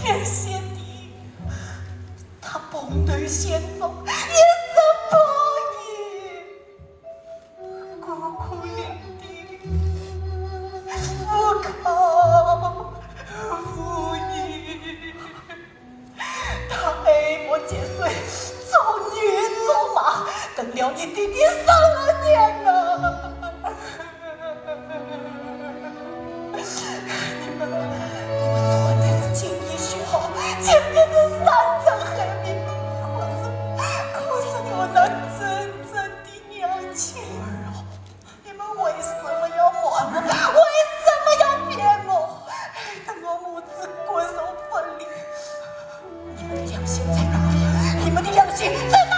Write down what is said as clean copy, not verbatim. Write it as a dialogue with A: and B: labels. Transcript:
A: 天谢地，他蹦对先走，也是不易，孤苦伶仃，无靠无依。他爱我结岁，做女做马，等了你弟弟12年了。你们做的是锦衣玉帽，简直是山珍海味。可是你们那真正的娘亲，你们为什么要瞒我？为什么要骗我？害得我母子骨肉分离。你们的良心在哪里？你们的良心在哪里？